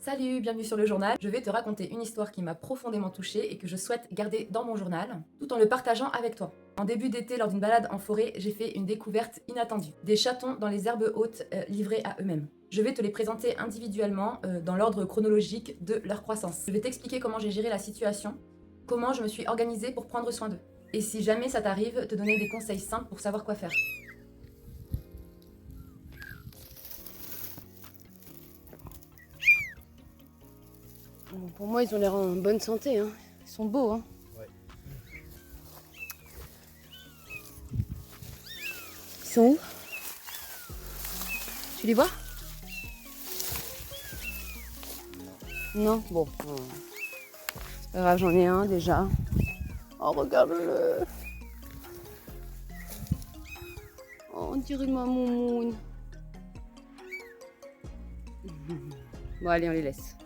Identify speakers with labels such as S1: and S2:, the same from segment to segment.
S1: Salut, bienvenue sur le journal. Je vais te raconter une histoire qui m'a profondément touchée et que je souhaite garder dans mon journal, tout en le partageant avec toi. En début d'été, lors d'une balade en forêt, j'ai fait une découverte inattendue. Des chatons dans les herbes hautes livrés à eux-mêmes. Je vais te les présenter individuellement dans l'ordre chronologique de leur croissance. Je vais t'expliquer comment j'ai géré la situation, comment je me suis organisée pour prendre soin d'eux. Et si jamais ça t'arrive, te donner des conseils simples pour savoir quoi faire.
S2: Bon, pour moi, ils ont l'air en bonne santé. Hein. Ils sont beaux. Hein.
S3: Ouais.
S2: Ils sont où? Tu les vois? Non. Bon. C'est pas grave, j'en ai un déjà. Oh, regarde-le. Oh, on dirait ma moumoune. Bon, allez, on les laisse.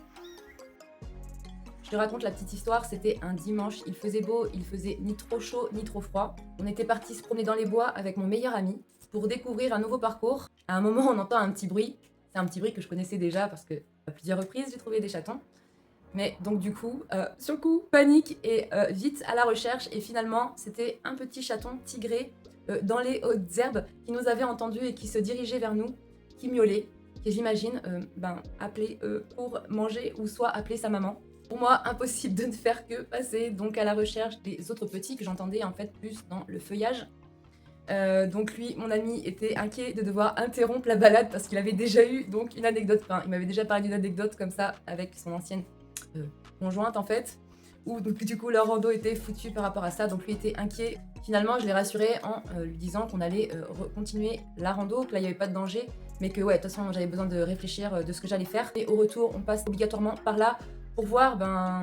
S1: Je te raconte la petite histoire, c'était un dimanche, il faisait beau, il faisait ni trop chaud ni trop froid. On était parti se promener dans les bois avec mon meilleur ami pour découvrir un nouveau parcours. À un moment, on entend un petit bruit. C'est un petit bruit que je connaissais déjà parce que à plusieurs reprises, j'ai trouvé des chatons. Mais donc du coup, sur le coup, panique et vite à la recherche. Et finalement, c'était un petit chaton tigré dans les hautes herbes qui nous avait entendus et qui se dirigeait vers nous, qui miaulait, qui j'imagine appelait pour manger ou soit appeler sa maman. Pour moi, impossible de ne faire que passer donc à la recherche des autres petits que j'entendais en fait plus dans le feuillage. Donc lui, mon ami, était inquiet de devoir interrompre la balade parce qu'il avait déjà eu donc une anecdote, enfin il m'avait déjà parlé d'une anecdote comme ça avec son ancienne conjointe en fait, où donc, du coup leur rando était foutu par rapport à ça, donc lui était inquiet. Finalement, je l'ai rassuré en lui disant qu'on allait continuer la rando, que là il n'y avait pas de danger, mais que ouais, de toute façon j'avais besoin de réfléchir de ce que j'allais faire. Et au retour, on passe obligatoirement par là pour voir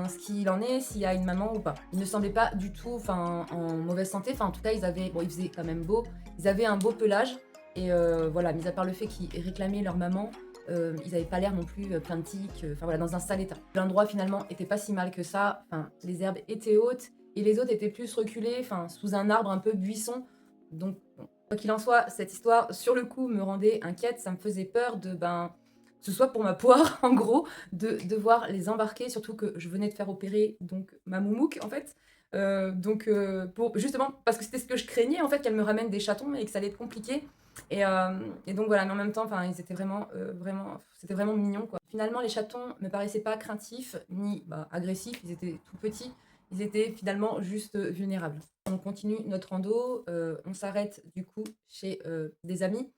S1: ce qu'il en est, s'il y a une maman ou pas. Ils ne semblaient pas du tout en mauvaise santé, enfin en tout cas il faisait quand même beau, ils avaient un beau pelage, et voilà, mis à part le fait qu'ils réclamaient leur maman, ils n'avaient pas l'air non plus plein de tiques, enfin voilà, dans un sale état. L'endroit finalement était pas si mal que ça, enfin les herbes étaient hautes et les autres étaient plus reculées, enfin sous un arbre un peu buisson. Donc bon, quoi qu'il en soit, cette histoire sur le coup me rendait inquiète, ça me faisait peur que ce soit pour ma poire en gros, de devoir les embarquer, surtout que je venais de faire opérer donc ma moumouk en fait. Justement parce que c'était ce que je craignais en fait, qu'elle me ramène des chatons et que ça allait être compliqué. Et donc voilà, mais en même temps, ils étaient c'était vraiment mignon quoi. Finalement, les chatons me paraissaient pas craintifs ni agressifs, ils étaient tout petits, ils étaient finalement juste vulnérables. On continue notre rando, on s'arrête du coup chez des amis,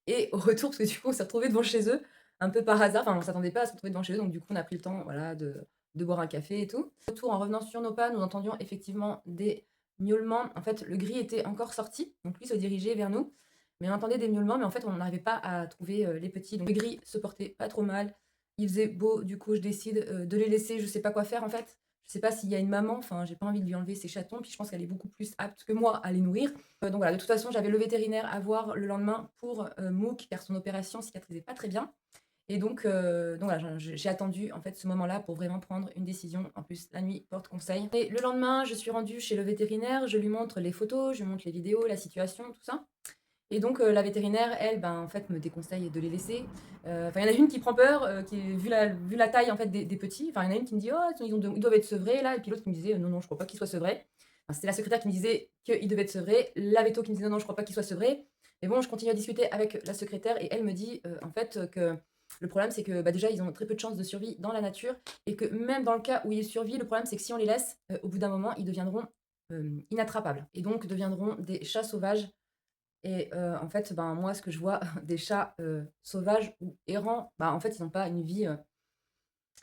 S1: et au retour, parce que du coup, on s'est retrouvés devant chez eux, un peu par hasard, enfin on s'attendait pas à se retrouver devant chez eux, donc du coup, on a pris le temps voilà, de boire un café et tout. Au retour, en revenant sur nos pas, nous entendions effectivement des miaulements. En fait, le gris était encore sorti, donc lui se dirigeait vers nous. Mais on entendait des miaulements, mais en fait, on n'arrivait pas à trouver les petits. Donc le gris se portait pas trop mal. Il faisait beau, du coup, je décide de les laisser. Je sais pas quoi faire en fait. Je sais pas s'il y a une maman, enfin, j'ai pas envie de lui enlever ses chatons, puis je pense qu'elle est beaucoup plus apte que moi à les nourrir. Donc voilà, de toute façon, j'avais le vétérinaire à voir le lendemain pour Mook, car son opération cicatrisait pas très bien. Et donc voilà, j'ai attendu en fait ce moment-là pour vraiment prendre une décision. En plus, la nuit porte conseil. Et le lendemain, je suis rendue chez le vétérinaire, je lui montre les photos, je lui montre les vidéos, la situation, tout ça. Et donc la vétérinaire, elle, en fait, me déconseille de les laisser. Enfin, il y en a une qui prend peur, qui vu la taille en fait des petits. Enfin, il y en a une qui me dit oh ils doivent être sevrés là, et puis l'autre qui me disait non non je crois pas qu'ils soient sevrés. Enfin, c'était la secrétaire qui me disait qu'ils devaient être sevrés, la véto qui me disait non non je crois pas qu'ils soient sevrés. Mais bon, je continue à discuter avec la secrétaire et elle me dit en fait que le problème c'est que déjà ils ont très peu de chances de survie dans la nature, et que même dans le cas où ils survivent, le problème c'est que si on les laisse, au bout d'un moment ils deviendront inattrapables et donc deviendront des chats sauvages. Et en fait, moi, ce que je vois des chats sauvages ou errants, en fait, ils n'ont pas une vie,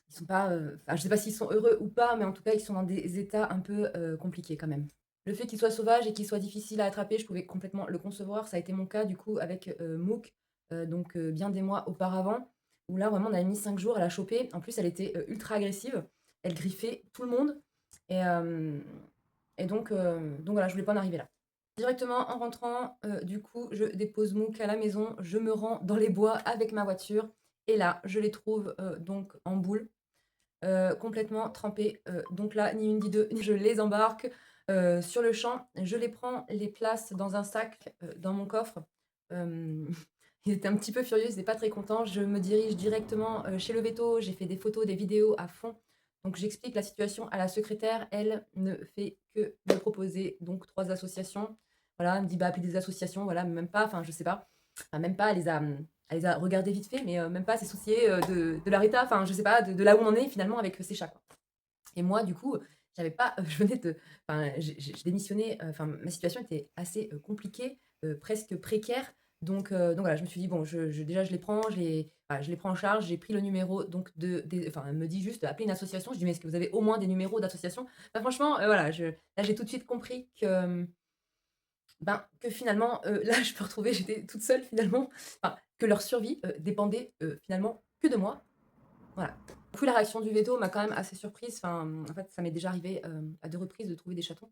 S1: ils sont pas, enfin, je sais pas s'ils sont heureux ou pas, mais en tout cas, ils sont dans des états un peu compliqués quand même. Le fait qu'ils soient sauvages et qu'ils soient difficiles à attraper, je pouvais complètement le concevoir. Ça a été mon cas du coup avec Mook, bien des mois auparavant, où là, vraiment, on avait mis 5 jours à la choper. En plus, elle était ultra agressive. Elle griffait tout le monde. Et, hem et donc voilà, je voulais pas en arriver là. Directement en rentrant, du coup, je dépose Mook à la maison, je me rends dans les bois avec ma voiture, et là, je les trouve, donc en boule, complètement trempés, donc là, ni une ni deux, je les embarque, sur le champ, je les prends, les place dans un sac, dans mon coffre. Hem, Ils étaient un petit peu furieux, ils étaient pas très contents. Je me dirige directement, chez le véto, j'ai fait des photos, des vidéos à fond. Donc j'explique la situation à la secrétaire. Elle ne fait que me proposer donc 3 associations. Voilà, elle me dit: «Bah, appelez des associations», voilà, même pas, enfin, je sais pas. Enfin, même pas, elle les a regardées vite fait, mais même pas à s'est souciée, de leur état, enfin, je sais pas, de là où on en est finalement avec, ces chats, quoi. Et moi, du coup, j'avais pas je venais de enfin, j'ai démissionné, enfin, ma situation était assez, compliquée, presque précaire. Donc voilà, je me suis dit: «Bon, je déjà, je les prends, je les prends en charge». J'ai pris le numéro donc de des enfin, elle me dit juste: «Appelez une association». Je dis: «Mais est-ce que vous avez au moins des numéros d'associations?» Bah, franchement, voilà, là, j'ai tout de suite compris que, ben, que finalement, là, je me retrouvais j'étais toute seule finalement, enfin, que leur survie, dépendait, finalement que de moi. Voilà. Du coup, la réaction du veto m'a quand même assez surprise. Enfin, en fait, ça m'est déjà arrivé, à 2 reprises de trouver des chatons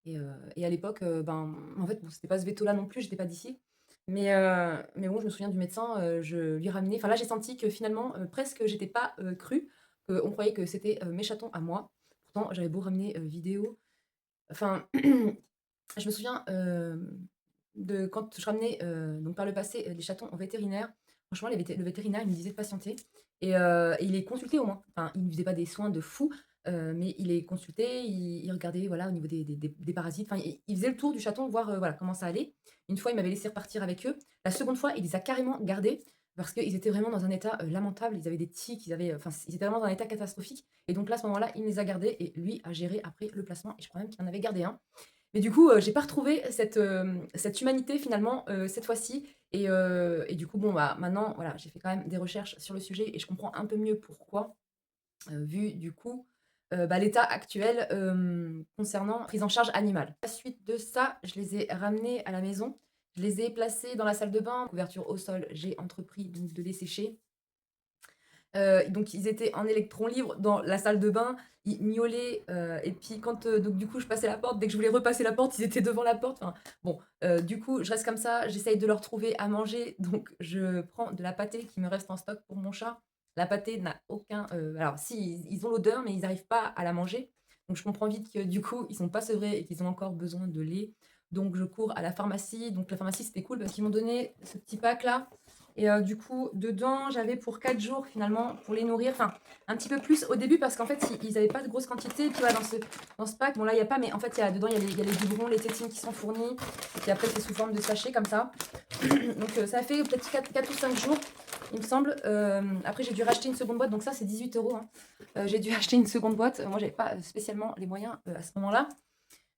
S1: et à l'époque, ben, en fait, bon, c'était pas ce veto-là non plus, j'étais pas d'ici. Mais bon, je me souviens du médecin, je lui ramenais enfin là, j'ai senti que finalement, presque j'étais pas, crue, qu'on croyait que c'était, mes chatons à moi. Pourtant, j'avais beau ramener, vidéo, enfin, je me souviens, de quand je ramenais, donc par le passé, les chatons au vétérinaire. Franchement, le vétérinaire, il me disait de patienter et il les consultait au moins. Enfin, il ne faisait pas des soins de fou, mais il les consultait, il regardait, voilà, au niveau des parasites. Enfin, il faisait le tour du chaton, voir, voilà, comment ça allait. Une fois, il m'avait laissé repartir avec eux. La seconde fois, il les a carrément gardés parce qu'ils étaient vraiment dans un état, lamentable. Ils avaient des tiques, ils avaient, enfin, ils étaient vraiment dans un état catastrophique et donc là, à ce moment-là, il les a gardés et lui a géré après le placement et je crois même qu'il en avait gardé un. Mais du coup, j'ai pas retrouvé cette humanité finalement, cette fois-ci et du coup, bon, bah, maintenant, voilà, j'ai fait quand même des recherches sur le sujet et je comprends un peu mieux pourquoi, vu du coup, bah, l'état actuel, concernant la prise en charge animale. À la suite de ça, je les ai ramenés à la maison. Je les ai placés dans la salle de bain, couverture au sol, j'ai entrepris donc de les sécher. Donc ils étaient en électron libre dans la salle de bain, ils miaulaient, et puis quand, donc du coup je passais la porte, dès que je voulais repasser la porte, ils étaient devant la porte. Enfin bon, du coup je reste comme ça, j'essaye de leur trouver à manger, donc je prends de la pâtée qui me reste en stock pour mon chat. La pâtée n'a aucun, alors si, ils ont l'odeur, mais ils n'arrivent pas à la manger. Donc je comprends vite que du coup, ils sont pas sevrés et qu'ils ont encore besoin de lait. Donc je cours à la pharmacie. Donc la pharmacie, c'était cool parce qu'ils m'ont donné ce petit pack là et du coup, dedans, j'avais pour 4 jours finalement pour les nourrir. Enfin, un petit peu plus au début parce qu'en fait, ils avaient pas de grosse quantité. Et puis voilà, dans ce pack, bon là, il y a pas, mais en fait, dedans, il y a les biberons, les tétines qui sont fournis. Et puis après, c'est sous forme de sachet comme ça. Donc ça fait peut-être 4 ou 5 jours, il me semble. Après, j'ai dû racheter une seconde boîte. Donc ça, c'est 18 €, hein. J'ai dû acheter une seconde boîte. Moi, j'avais pas spécialement les moyens à ce moment-là.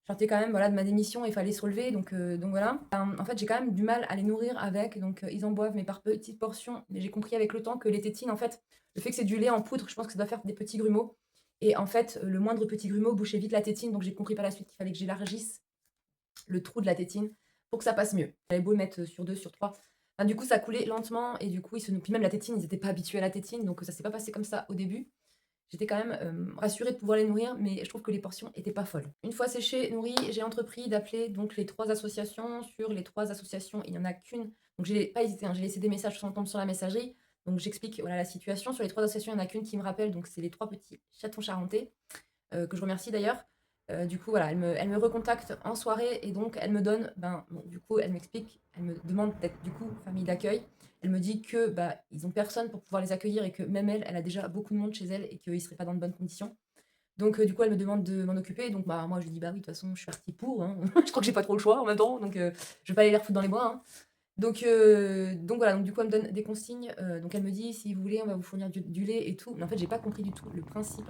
S1: Je sortais quand même, voilà, de ma démission, il fallait se relever, donc voilà. En fait, j'ai quand même du mal à les nourrir avec, donc ils en boivent, mais par petites portions. Mais j'ai compris avec le temps que les tétines, en fait, le fait que c'est du lait en poudre, je pense que ça doit faire des petits grumeaux. Et en fait, le moindre petit grumeau bouchait vite la tétine, donc j'ai compris par la suite qu'il fallait que j'élargisse le trou de la tétine pour que ça passe mieux. J'avais beau le mettre sur 2, sur 3. Enfin, du coup, ça coulait lentement et du coup, puis même la tétine, ils n'étaient pas habitués à la tétine, donc ça s'est pas passé comme ça au début. J'étais quand même, rassurée de pouvoir les nourrir, mais je trouve que les portions étaient pas folles. Une fois séchés, nourris, j'ai entrepris d'appeler donc les 3 associations. Sur les 3 associations, il n'y en a qu'une donc j'ai pas hésité, hein, j'ai laissé des messages sans tombe sur la messagerie. Donc j'explique, voilà, la situation. Sur les 3 associations, il n'y en a qu'une qui me rappelle, donc c'est les 3 petits chatons charentais, que je remercie d'ailleurs. Du coup, voilà, elle me recontacte en soirée et donc elle me donne, ben, bon, du coup, elle m'explique, elle me demande d'être, du coup, famille d'accueil. Elle me dit que, bah, ils ont personne pour pouvoir les accueillir et que même elle, elle a déjà beaucoup de monde chez elle et qu'ils ne seraient pas dans de bonnes conditions. Donc, du coup, elle me demande de m'en occuper. Donc, bah, moi, je lui dis, bah oui, de toute façon, je suis partie pour, hein. Je crois que j'ai pas trop le choix en même temps. Donc, je vais pas aller les refoutre dans les bois, hein. Donc voilà, donc du coup, elle me donne des consignes. Donc, elle me dit, si vous voulez, on va vous fournir du lait et tout. Mais en fait, j'ai pas compris du tout le principe.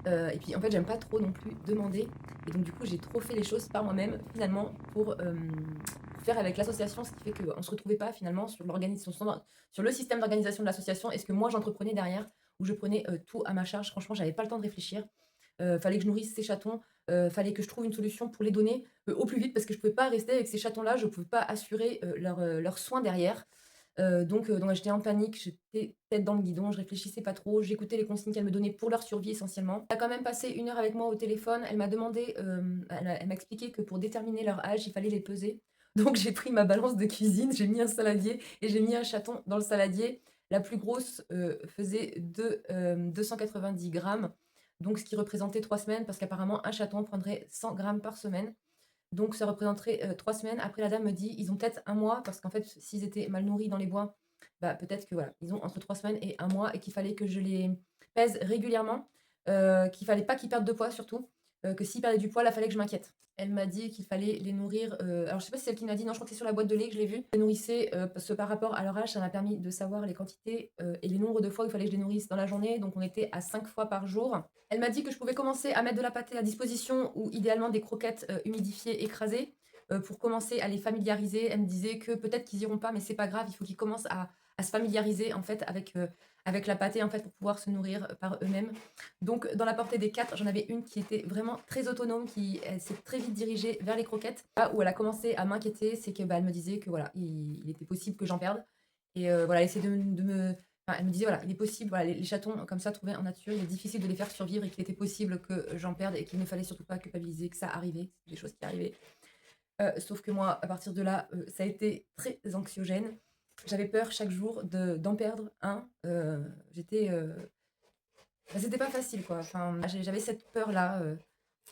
S1: Et puis en fait, j'aime pas trop non plus demander. Et donc du coup, j'ai trop fait les choses par moi-même finalement pour faire avec l'association, ce qui fait qu'on ne se retrouvait pas finalement sur l'organisation, sur le système d'organisation de l'association et ce que moi j'entreprenais derrière, où je prenais tout à ma charge. Franchement, j'avais pas le temps de réfléchir. Fallait que je nourrisse ces chatons, fallait que je trouve une solution pour les donner au plus vite parce que je pouvais pas rester avec ces chatons-là, je pouvais pas assurer leurs soins derrière. Donc j'étais en panique, j'étais tête dans le guidon, je réfléchissais pas trop, j'écoutais les consignes qu'elle me donnait pour leur survie essentiellement. Elle a quand même passé 1 heure avec moi au téléphone, elle m'a demandé, elle m'a expliqué que pour déterminer leur âge, il fallait les peser. Donc j'ai pris ma balance de cuisine, j'ai mis un saladier et j'ai mis un chaton dans le saladier. La plus grosse, faisait 290 grammes, donc ce qui représentait 3 semaines parce qu'apparemment un chaton prendrait 100 grammes par semaine. Donc ça représenterait 3 semaines. Après, la dame me dit: «Ils ont peut-être un mois», parce qu'en fait, s'ils étaient mal nourris dans les bois, bah, peut-être que voilà, ils ont entre 3 semaines et un mois et qu'il fallait que je les pèse régulièrement, qu'il fallait pas qu'ils perdent de poids surtout, que s'ils perdaient du poids, là, fallait que je m'inquiète. Elle m'a dit qu'il fallait les nourrir, alors je sais pas si c'est elle qui m'a dit, non, je crois que c'est sur la boîte de lait que je l'ai vu. Je les nourrissais, parce que par rapport à leur âge, ça m'a permis de savoir les quantités, et les nombres de fois où il fallait que je les nourrisse dans la journée, donc on était à 5 fois par jour. Elle m'a dit que je pouvais commencer à mettre de la pâtée à disposition ou idéalement des croquettes, humidifiées, écrasées, pour commencer à les familiariser. Elle me disait que peut-être qu'ils iront pas, mais c'est pas grave, il faut qu'ils commencent à se familiariser en fait avec la pâtée en fait pour pouvoir se nourrir, par eux-mêmes. Donc dans la portée des 4, j'en avais une qui était vraiment très autonome, qui elle s'est très vite dirigée vers les croquettes. Là où elle a commencé à m'inquiéter, c'est que, bah, elle me disait que voilà, il était possible que j'en perde et voilà, elle essayait de me enfin, elle me disait: «Voilà, il est possible, voilà, les chatons comme ça trouvés en nature, il est difficile de les faire survivre et qu'il était possible que j'en perde et qu'il ne fallait surtout pas culpabiliser, que ça arrivait, c'est des choses qui arrivaient». Sauf que moi, à partir de là, ça a été très anxiogène. J'avais peur chaque jour d'en perdre un. J'étais, bah, c'était pas facile, quoi. Enfin, j'avais cette peur-là.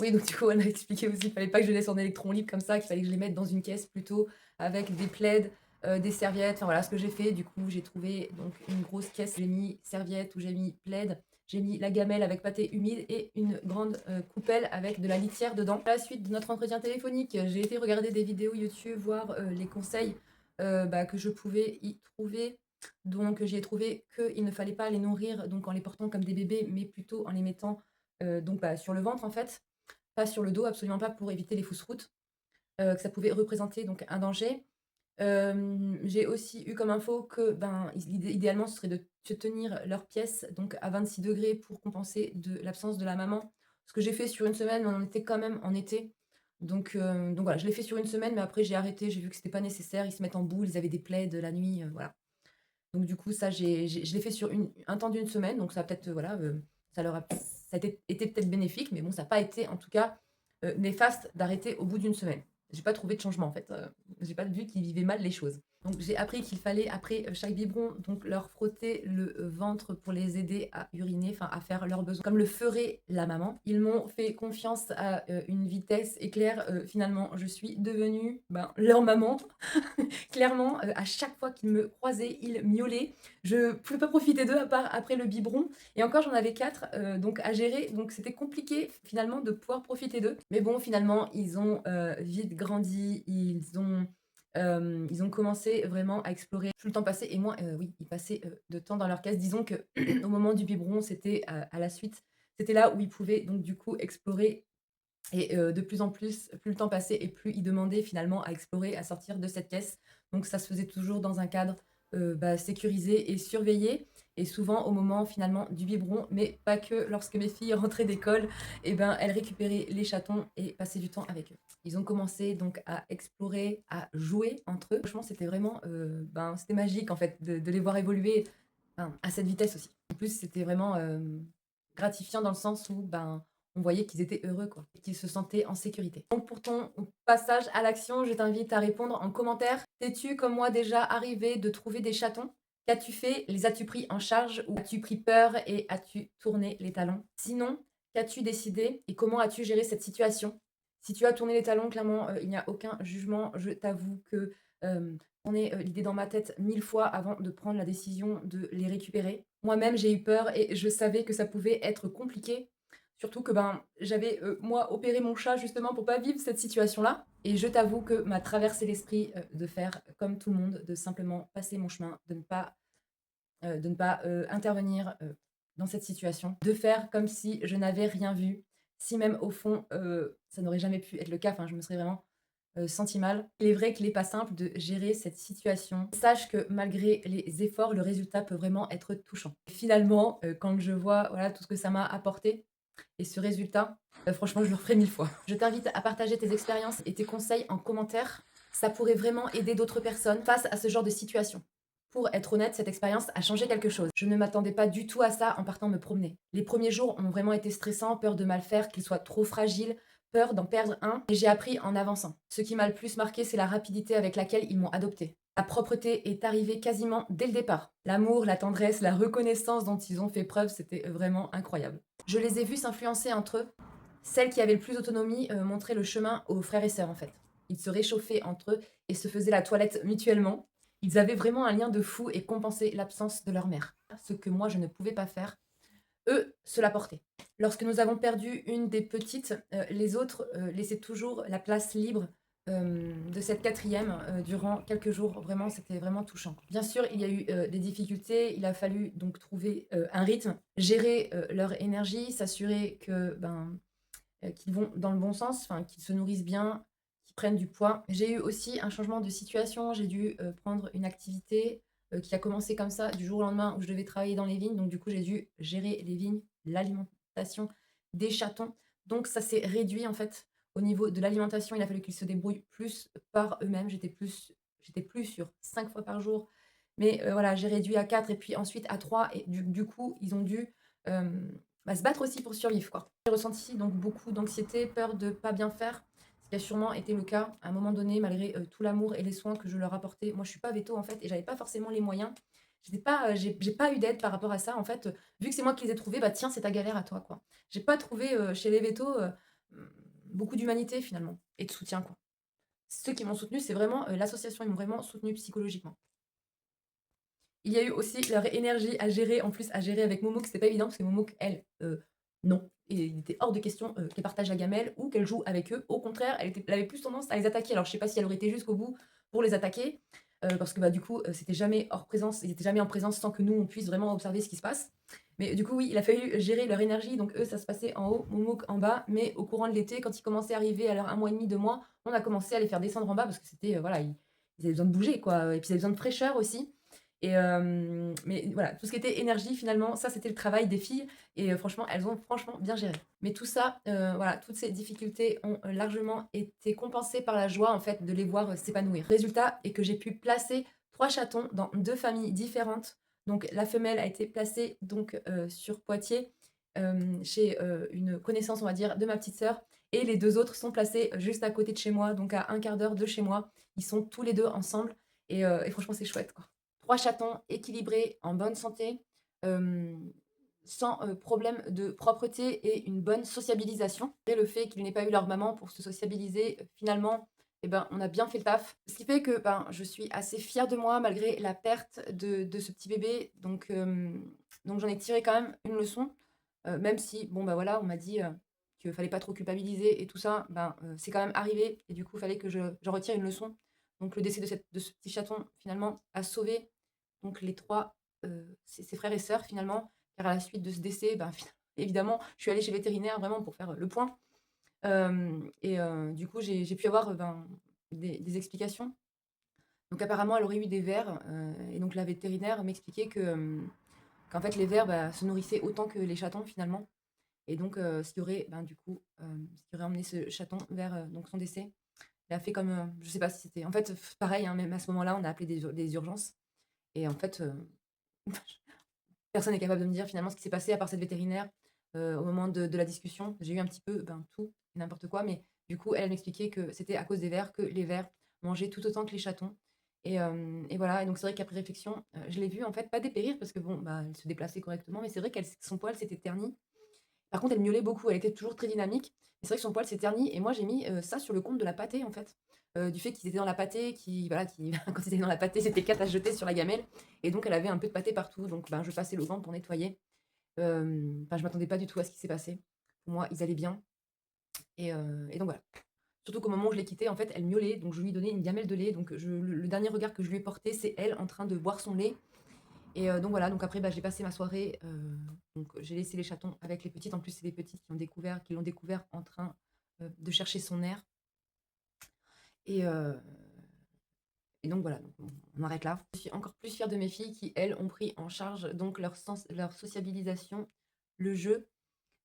S1: Oui, donc du coup, elle m'a expliqué aussi qu'il fallait pas que je les laisse en électron libre comme ça, qu'il fallait que je les mette dans une caisse plutôt avec des plaids, des serviettes. Enfin voilà ce que j'ai fait. Du coup, j'ai trouvé donc une grosse caisse. J'ai mis serviette ou j'ai mis plaid. J'ai mis la gamelle avec pâté humide et une grande coupelle avec de la litière dedans. À la suite de notre entretien téléphonique, j'ai été regarder des vidéos YouTube, voir les conseils bah, que je pouvais y trouver. Donc j'ai trouvé qu'il ne fallait pas les nourrir donc en les portant comme des bébés, mais plutôt en les mettant, donc bah, sur le ventre en fait, pas sur le dos, absolument pas pour éviter les fausses routes, que ça pouvait représenter donc un danger. J'ai aussi eu comme info que, ben, idéalement ce serait de se tenir leurs pièces donc à 26 degrés pour compenser de l'absence de la maman. Ce que j'ai fait sur une semaine, mais on était quand même en été. Donc voilà, je l'ai fait sur une semaine, mais après j'ai arrêté, j'ai vu que c'était pas nécessaire. Ils se mettent en boule, ils avaient des plaids la nuit, voilà. Donc du coup, ça, je l'ai fait sur un temps d'une semaine, donc ça a peut-être, voilà, ça leur a ça a été peut-être bénéfique, mais bon, ça n'a pas été en tout cas, néfaste d'arrêter au bout d'une semaine. J'ai pas trouvé de changement en fait, j'ai pas vu qu'ils vivaient mal les choses. Donc j'ai appris qu'il fallait après, chaque biberon, donc leur frotter le, ventre pour les aider à uriner, enfin à faire leurs besoins comme le ferait la maman. Ils m'ont fait confiance à, une vitesse éclair, finalement je suis devenue, ben, leur maman. Clairement, à chaque fois qu'ils me croisaient, ils miaulaient. Je pouvais pas profiter d'eux à part après le biberon et encore j'en avais 4 donc à gérer, donc c'était compliqué finalement de pouvoir profiter d'eux. Mais bon, finalement, ils ont, vite grandi, ils ont commencé vraiment à explorer. Plus le temps passait et moins, oui, ils passaient, de temps dans leur case. Disons que au moment du biberon, c'était, à la suite, c'était là où ils pouvaient donc du coup explorer et de plus en plus le temps passait et plus ils demandaient finalement à explorer, à sortir de cette caisse. Donc ça se faisait toujours dans un cadre, bah, sécurisé et surveillé et souvent au moment finalement du biberon, mais pas que. Lorsque mes filles rentraient d'école et ben, elles récupéraient les chatons et passaient du temps avec eux. Ils ont commencé donc à explorer, à jouer entre eux. Franchement, c'était vraiment, ben, c'était magique en fait de les voir évoluer, enfin, à cette vitesse aussi. En plus, c'était vraiment, gratifiant dans le sens où, ben, on voyait qu'ils étaient heureux, quoi, et qu'ils se sentaient en sécurité. Donc pour ton passage à l'action, je t'invite à répondre en commentaire. T'es-tu, comme moi, déjà arrivé de trouver des chatons? Qu'as-tu fait? Les as-tu pris en charge ou as-tu pris peur et as-tu tourné les talons? Sinon, qu'as-tu décidé et comment as-tu géré cette situation? Si tu as tourné les talons, clairement, il n'y a aucun jugement. Je t'avoue que, j'en ai, l'idée dans ma tête 1000 fois avant de prendre la décision de les récupérer. Moi-même, j'ai eu peur et je savais que ça pouvait être compliqué. Surtout que, ben, j'avais, moi, opéré mon chat justement pour pas vivre cette situation-là et je t'avoue que m'a traversé l'esprit, de faire comme tout le monde, de simplement passer mon chemin, de ne pas intervenir, dans cette situation, de faire comme si je n'avais rien vu, si même au fond, ça n'aurait jamais pu être le cas, enfin je me serais vraiment, sentie mal. Il est vrai qu'il est pas simple de gérer cette situation. Sache que malgré les efforts, le résultat peut vraiment être touchant. Finalement, quand je vois, voilà, tout ce que ça m'a apporté et ce résultat, franchement, je le referai 1000 fois. Je t'invite à partager tes expériences et tes conseils en commentaire. Ça pourrait vraiment aider d'autres personnes face à ce genre de situation. Pour être honnête, cette expérience a changé quelque chose. Je ne m'attendais pas du tout à ça en partant me promener. Les premiers jours ont vraiment été stressants, peur de mal faire, qu'il soit trop fragile, peur d'en perdre un, et j'ai appris en avançant. Ce qui m'a le plus marqué, c'est la rapidité avec laquelle ils m'ont adopté. La propreté est arrivée quasiment dès le départ. L'amour, la tendresse, la reconnaissance dont ils ont fait preuve, c'était vraiment incroyable. Je les ai vus s'influencer entre eux, Celles qui avaient le plus d'autonomie, montraient le chemin aux frères et sœurs, en fait. Ils se réchauffaient entre eux et se faisaient la toilette mutuellement. Ils avaient vraiment un lien de fou et compensaient l'absence de leur mère. Ce que moi je ne pouvais pas faire, eux se l'apportaient. Lorsque nous avons perdu une des petites, les autres, laissaient toujours la place libre, de cette quatrième durant quelques jours. Vraiment, c'était vraiment touchant. Bien sûr, il y a eu, des difficultés. Il a fallu donc trouver, un rythme, gérer, leur énergie, s'assurer que, qu'ils vont dans le bon sens, enfin qu'ils se nourrissent bien, qu'ils prennent du poids. J'ai eu aussi un changement de situation, j'ai dû, prendre une activité, qui a commencé comme ça du jour au lendemain où je devais travailler dans les vignes. Donc du coup, j'ai dû gérer les vignes, l'alimentation des chatons. Donc ça s'est réduit en fait au niveau de l'alimentation, il a fallu qu'ils se débrouillent plus par eux-mêmes. J'étais plus sur 5 fois par jour, mais voilà, j'ai réduit à 4 et puis ensuite à 3 et du coup, ils ont dû, se battre aussi pour survivre, quoi. J'ai ressenti donc beaucoup d'anxiété, peur de pas bien faire, ce qui a sûrement été le cas à un moment donné malgré, tout l'amour et les soins que je leur apportais. Moi, je suis pas véto, en fait, et j'avais pas forcément les moyens. J'étais pas, j'ai pas eu d'aide par rapport à ça, en fait, vu que c'est moi qui les ai trouvés, bah, tiens, c'est ta galère à toi, quoi. J'ai pas trouvé, chez les vétos, mmh, beaucoup d'humanité finalement et de soutien, quoi. Ceux qui m'ont soutenue, c'est vraiment, l'association, ils m'ont vraiment soutenue psychologiquement. Il y a eu aussi leur énergie à gérer, en plus à gérer avec Momo, que c'était pas évident parce que Momo, elle, non. Et il était hors de question, qu'elle partage la gamelle ou qu'elle joue avec eux. Au contraire, elle avait plus tendance à les attaquer. Alors je sais pas si elle aurait été jusqu'au bout pour les attaquer, parce que, du coup, c'était jamais hors présence, ils étaient jamais en présence sans que nous, on puisse vraiment observer ce qui se passe. Mais du coup, oui, il a fallu gérer leur énergie. Donc eux, ça se passait en haut, Momo en bas. Mais au courant de l'été, quand ils commençaient à arriver à leurs 1 mois et demi, 2 mois, on a commencé à les faire descendre en bas parce que c'était, voilà, ils avaient besoin de bouger, quoi, et puis ils avaient besoin de fraîcheur aussi. Et mais voilà, tout ce qui était énergie finalement, ça c'était le travail des filles et franchement, elles ont franchement bien géré. Mais tout ça, voilà, toutes ces difficultés ont, largement été compensées par la joie en fait de les voir, s'épanouir. Le résultat est que j'ai pu placer 3 chatons dans 2 familles différentes. Donc la femelle a été placée donc, sur Poitiers, chez, une connaissance on va dire de ma petite sœur et les 2 autres sont placés juste à côté de chez moi, donc à un quart d'heure de chez moi. Ils sont tous les 2 ensemble et franchement c'est chouette quoi. 3 chatons équilibrés, en bonne santé, hem, sans, problème de propreté et une bonne sociabilisation. Et le fait qu'ils n'aient pas eu leur maman pour se sociabiliser, finalement, et ben, on a bien fait le taf. Ce qui fait que, je suis assez fière de moi malgré la perte de ce petit bébé. Donc j'en ai tiré quand même une leçon, même si, bon, voilà, on m'a dit, qu'il fallait pas trop culpabiliser et tout ça. C'est quand même arrivé et du coup, il fallait que j'en retire une leçon. Donc le décès de ce petit chaton, finalement, a sauvé donc les 3 ses frères et sœurs finalement, car à la suite de ce décès, évidemment, je suis allée chez le vétérinaire vraiment pour faire, le point. Du coup, j'ai pu avoir, des explications. Donc apparemment, elle aurait eu des vers, et donc la vétérinaire m'expliquait qu'en fait les vers, se nourrissaient autant que les chatons finalement et donc ce qui aurait, du coup, ce qui aurait emmené ce chaton vers, donc son décès. Elle a fait comme, je sais pas si c'était en fait, pareil, hein, même à ce moment-là, on a appelé des urgences et en fait, personne n'est capable de me dire finalement ce qui s'est passé à part cette vétérinaire, au moment de la discussion. J'ai eu un petit peu, tout et n'importe quoi, mais du coup, elle m'expliquait que c'était à cause des vers, que les vers mangeaient tout autant que les chatons et voilà et donc c'est vrai qu'après réflexion, je l'ai vue en fait pas dépérir parce que bon, elle se déplaçait correctement, mais c'est vrai qu'elle son poil s'était terni. Par contre, elle miaulait beaucoup, elle était toujours très dynamique. C'est vrai que son poil s'est terni et moi j'ai mis, ça sur le compte de la pâtée en fait. Du fait qu'ils étaient dans la pâtée, qui voilà, qui quand ils étaient dans la pâtée, c'était 4 à jeter sur la gamelle et donc elle avait un peu de pâtée partout donc je passais le gant pour nettoyer. Je m'attendais pas du tout à ce qui s'est passé. Pour moi, ils allaient bien et donc voilà. Surtout qu'au moment où je l'ai quittée, en fait, elle miaulait, donc je lui ai donné une gamelle de lait, donc le dernier regard que je lui ai porté, c'est elle en train de boire son lait et donc voilà, donc après, j'ai passé ma soirée, donc j'ai laissé les chatons avec les petites. En plus, c'est les petites qui l'ont découvert en train, de chercher son air et heu et donc voilà, donc on arrête là. Je suis encore plus fière de mes filles qui, elles, ont pris en charge donc leur sociabilisation, le jeu,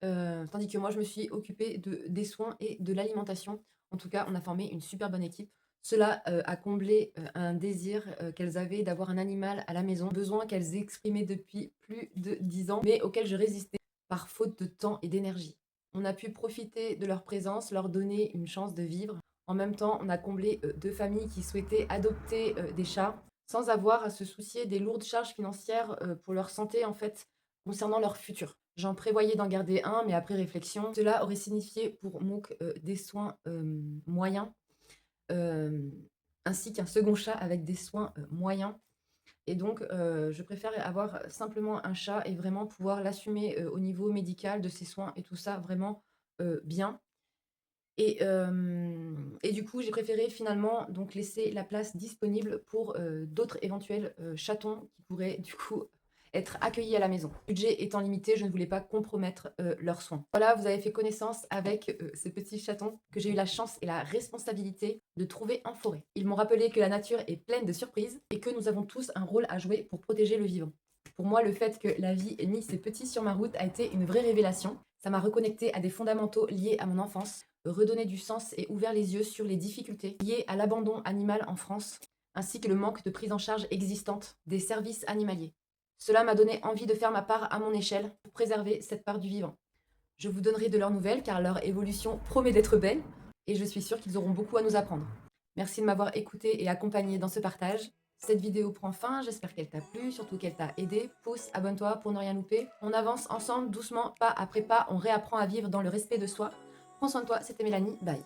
S1: tandis que moi, je me suis occupée des soins et de l'alimentation. En tout cas, on a formé une super bonne équipe. Cela, a comblé, un désir, qu'elles avaient d'avoir un animal à la maison, besoin qu'elles exprimaient depuis plus de 10 ans, mais auquel je résistais par faute de temps et d'énergie. On a pu profiter de leur présence, leur donner une chance de vivre. En même temps, on a comblé, 2 familles qui souhaitaient adopter, des chats, sans avoir à se soucier des lourdes charges financières, pour leur santé, en fait, concernant leur futur. J'en prévoyais d'en garder un, mais après réflexion, cela aurait signifié pour Mook des soins moyens, euh, ainsi qu'un second chat avec des soins moyens. Et donc, je préfère avoir simplement un chat et vraiment pouvoir l'assumer au niveau médical de ses soins et tout ça vraiment bien. Et du coup, j'ai préféré finalement donc laisser la place disponible pour d'autres éventuels chatons qui pourraient du coup être accueillis à la maison. Le budget étant limité, je ne voulais pas compromettre leurs soins. Voilà, vous avez fait connaissance avec ces petits chatons que j'ai eu la chance et la responsabilité de trouver en forêt. Ils m'ont rappelé que la nature est pleine de surprises et que nous avons tous un rôle à jouer pour protéger le vivant. Pour moi, le fait que la vie ait mis ces petits sur ma route a été une vraie révélation. Ça m'a reconnecté à des fondamentaux liés à mon enfance, redonner du sens et ouvert les yeux sur les difficultés liées à l'abandon animal en France, ainsi que le manque de prise en charge existante des services animaliers. Cela m'a donné envie de faire ma part à mon échelle pour préserver cette part du vivant. Je vous donnerai de leurs nouvelles car leur évolution promet d'être belle et je suis sûre qu'ils auront beaucoup à nous apprendre. Merci de m'avoir écouté et accompagné dans ce partage. Cette vidéo prend fin, j'espère qu'elle t'a plu, surtout qu'elle t'a aidé. Pouce, abonne-toi pour ne rien louper. On avance ensemble, doucement, pas après pas, on réapprend à vivre dans le respect de soi. Prends soin de toi, c'était Mélanie, bye.